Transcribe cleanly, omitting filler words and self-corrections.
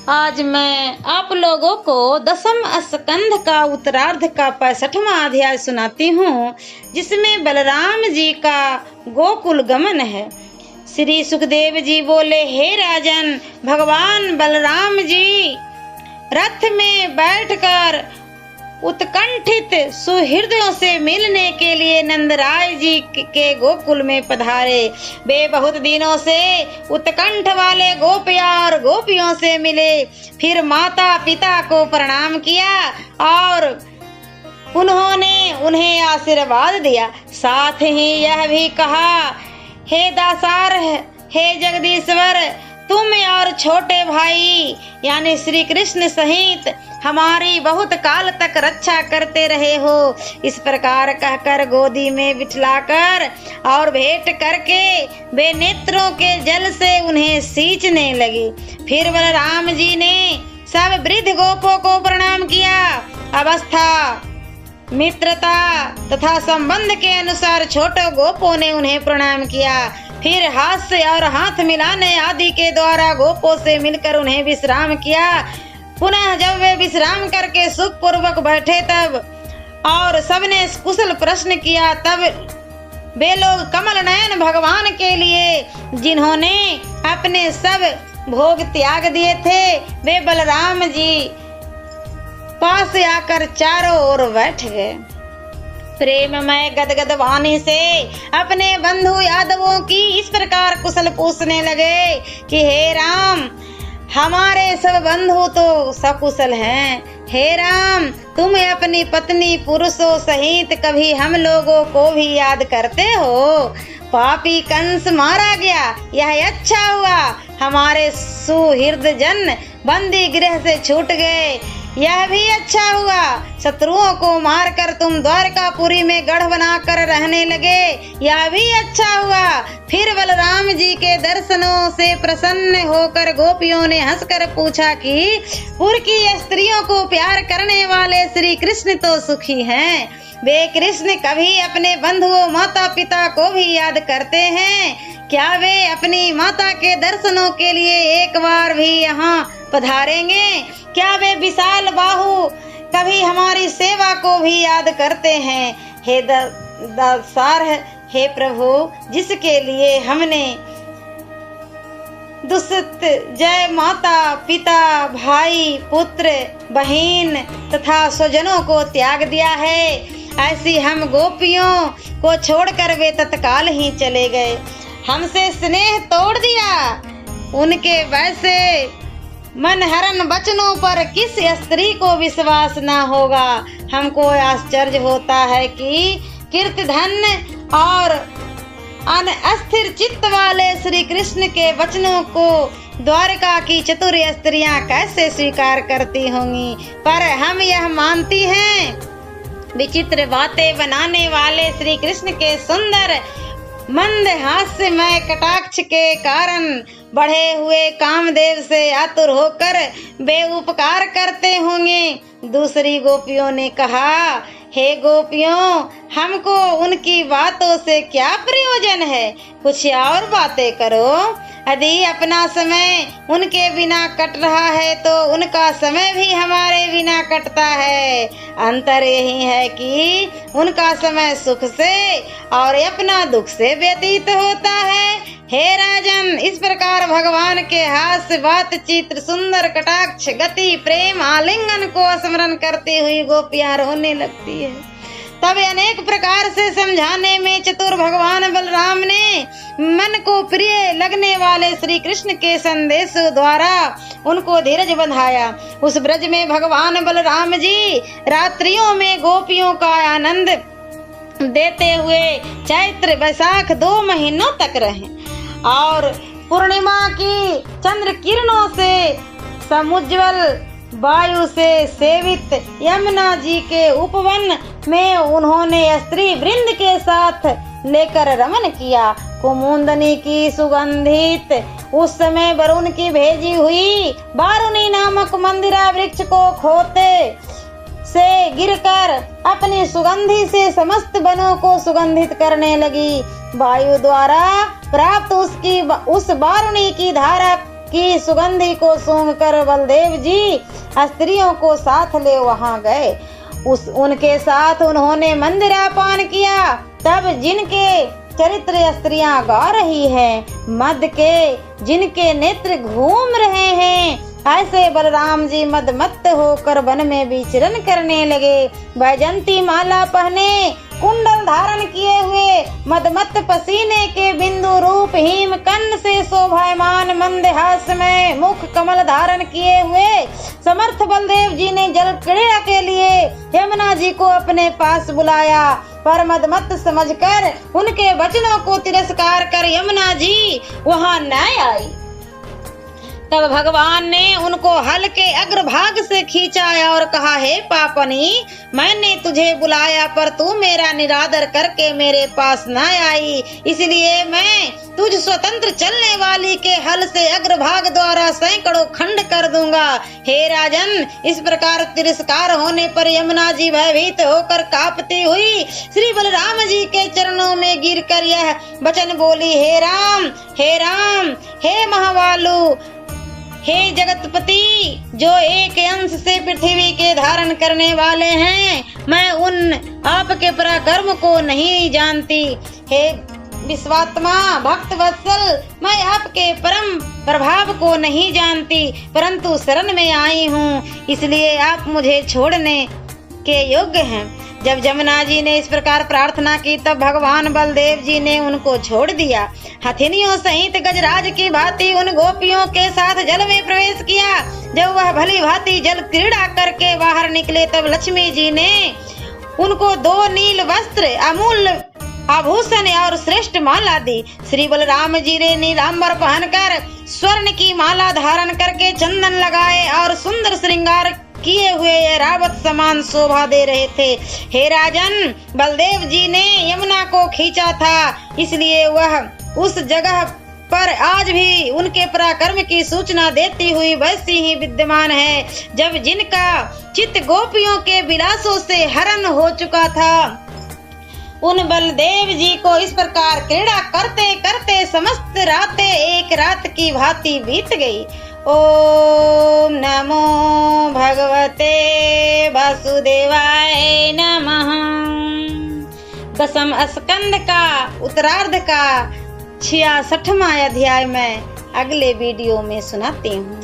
आज मैं आप लोगों को दसम स्कंध का उत्तरार्ध का 65वां अध्याय सुनाती हूँ, जिसमें बलराम जी का गोकुल गमन है। श्री सुखदेव जी बोले, हे राजन, भगवान बलराम जी रथ में बैठकर उत्कंठित सुहृदयों से मिलने के लिए नंदराय जी के गोकुल में पधारे। वे बहुत दिनों से उत्कंठ वाले गोपिया और गोपियों से मिले, फिर माता पिता को प्रणाम किया और उन्होंने उन्हें आशीर्वाद दिया। साथ ही यह भी कहा, हे दासार, हे जगदीश्वर, तुम और छोटे भाई यानी श्री कृष्ण सहित हमारी बहुत काल तक रक्षा करते रहे हो। इस प्रकार कहकर गोदी में बिठलाकर और भेंट करके वे नेत्रों के जल से उन्हें सींचने लगी। फिर बलराम जी ने सब वृद्ध गोपों को प्रणाम किया। अवस्था, मित्रता तथा संबंध के अनुसार छोटे गोपों ने उन्हें प्रणाम किया। फिर हास्य और हाथ मिलाने आदि के द्वारा गोपों से मिलकर उन्हें विश्राम किया। पुनः जब वे विश्राम करके सुख पूर्वक बैठे तब और सबने कुशल प्रश्न किया, तब वे लोग कमल नयन भगवान के लिए, जिन्होंने अपने सब भोग त्याग दिए थे, वे बलराम जी पास आकर चारों ओर बैठ गए। प्रेममय गदगद वाणी से अपने बंधु यादवों की इस प्रकार कुशल पूछने लगे कि हे राम, हमारे सब बंधु तो सकुशल हैं। हे राम, तुम अपनी पत्नी पुरुषों सहित कभी हम लोगों को भी याद करते हो। पापी कंस मारा गया, यह अच्छा हुआ। हमारे सुहृद जन बंदी गृह से छूट गए, यह भी अच्छा हुआ। शत्रुओं को मारकर तुम द्वारकापुरी में गढ़ बनाकर रहने लगे, यह भी अच्छा हुआ। फिर बलराम जी के दर्शनों से प्रसन्न होकर गोपियों ने हंसकर पूछा कि पुर की स्त्रियों को प्यार करने वाले श्री कृष्ण तो सुखी हैं। वे कृष्ण कभी अपने बंधुओं माता पिता को भी याद करते हैं क्या? वे अपनी माता के दर्शनों के लिए एक बार भी यहाँ पधारेंगे क्या? वे विशाल बाहु कभी हमारी सेवा को भी याद करते हैं। हे दासार, हे प्रभु, जिसके लिए हमने दुष्ट जय माता पिता भाई पुत्र बहन तथा स्वजनों को त्याग दिया है, ऐसी हम गोपियों को छोड़कर वे तत्काल ही चले गए। हमसे स्नेह तोड़ दिया। उनके वैसे मनहरण वचनों पर किस स्त्री को विश्वास न होगा। हमको आश्चर्य होता है कि कीर्तिधन और अस्थिर चित्त वाले श्री कृष्ण के वचनों को द्वारका की चतुर स्त्रियां कैसे स्वीकार करती होंगी। पर हम यह मानती हैं, विचित्र बातें बनाने वाले श्री कृष्ण के सुंदर मंद हास्यमय कटाक्ष के कारण बढ़े हुए कामदेव से आतुर होकर वे उपकार करते होंगे। दूसरी गोपियों ने कहा, हे गोपियों, हमको उनकी बातों से क्या प्रयोजन है, कुछ और बातें करो। यदि अपना समय उनके बिना कट रहा है तो उनका समय भी हमारे बिना कटता है। अंतर यही है कि उनका समय सुख से और अपना दुख से व्यतीत होता है। हे राजन, इस प्रकार भगवान के हास्य बातचीत सुंदर कटाक्ष गति प्रेम आलिंगन को स्मरण करती हुई गोपियां रोने लगती है। तब अनेक प्रकार से समझाने में चतुर भगवान बलराम ने मन को प्रिय लगने वाले श्री कृष्ण के संदेश द्वारा उनको धीरज बंधाया। उस ब्रज में भगवान बलराम जी रात्रियों में गोपियों का आनंद देते हुए चैत्र वैशाख 2 महीनों तक रहे और पूर्णिमा की चंद्र किरणों से समुज्वल वायु से सेवित यमुना जी के उपवन में उन्होंने स्त्री वृंद के साथ लेकर रमन किया। कुमुदनी की सुगंधित उस समय वरुण की भेजी हुई वारुणी नामक मंदिरा वृक्ष को खोते से गिरकर अपनी सुगंधि से समस्त वनों को सुगंधित करने लगी। वायु द्वारा प्राप्त उस वारुणी की धारा की सुगंधि को सूंघकर बलदेव जी स्त्रियों को साथ ले वहां गए। उनके साथ उन्होंने मंदिरापान किया। तब जिनके चरित्र स्त्रियां गा रही हैं, मद के जिनके नेत्र घूम रहे हैं, ऐसे बलराम जी मदमत्त होकर वन में विचरण करने लगे। वैजंती माला पहने, कुंडल धारण किए हुए, मदमत्त पसीने के बिंदु रूप हिम कर्ण से शोभायमान मंदहास में मुख कमल धारण किए हुए समर्थ बलदेव जी ने जल क्रीड़ा के लिए यमुना जी को अपने पास बुलाया। पर मदमत्त समझकर उनके वचनों को तिरस्कार कर यमुना जी वहां न आई। तब भगवान ने उनको हल के अग्रभाग से खींचा और कहा, हे पापनी, मैंने तुझे बुलाया पर तू मेरा निरादर करके मेरे पास न आई, इसलिए मैं तुझ स्वतंत्र चलने वाली के हल से अग्रभाग द्वारा सैकड़ों खंड कर दूंगा। हे राजन, इस प्रकार तिरस्कार होने पर यमुना जी भयभीत होकर कांपती हुई श्री बलराम जी के चरणों में गिरकर यह वचन बोली, हे राम, हे राम, हे महाबालु, हे जगतपति, जो एक अंश से पृथ्वी के धारण करने वाले हैं, मैं उन आपके पराक्रम को नहीं जानती। हे विश्वात्मा, भक्त वत्सल, मैं आपके परम प्रभाव को नहीं जानती, परंतु शरण में आई हूँ, इसलिए आप मुझे छोड़ने के योग्य हैं। जब यमुना जी ने इस प्रकार प्रार्थना की तब भगवान बलदेव जी ने उनको छोड़ दिया। हथिनियों सहित गजराज की भांति उन गोपियों के साथ जल में प्रवेश किया। जब वह भली भांति जल क्रीड़ा करके बाहर निकले तब लक्ष्मी जी ने उनको 2 नील वस्त्र, अमूल्य आभूषण और श्रेष्ठ माला दी। श्री बलराम जी ने नीलांबर पहनकर स्वर्ण की माला धारण करके चंदन लगाए और सुंदर श्रृंगार किए हुए रावत समान शोभा दे रहे थे। हे राजन, बलदेव जी ने यमुना को खींचा था, इसलिए वह उस जगह पर आज भी उनके पराक्रम की सूचना देती हुई वैसी ही विद्यमान है जब जिनका चित्त गोपियों के विलासों से हरण हो चुका था। उन बलदेव जी को इस प्रकार क्रीड़ा करते करते समस्त रातें एक रात की भांति बीत गई। ओम नमो भगवते वासुदेवाय नमः। दसम स्कंद का उत्तरार्ध का 66वां अध्याय मैं अगले वीडियो में सुनाती हूँ।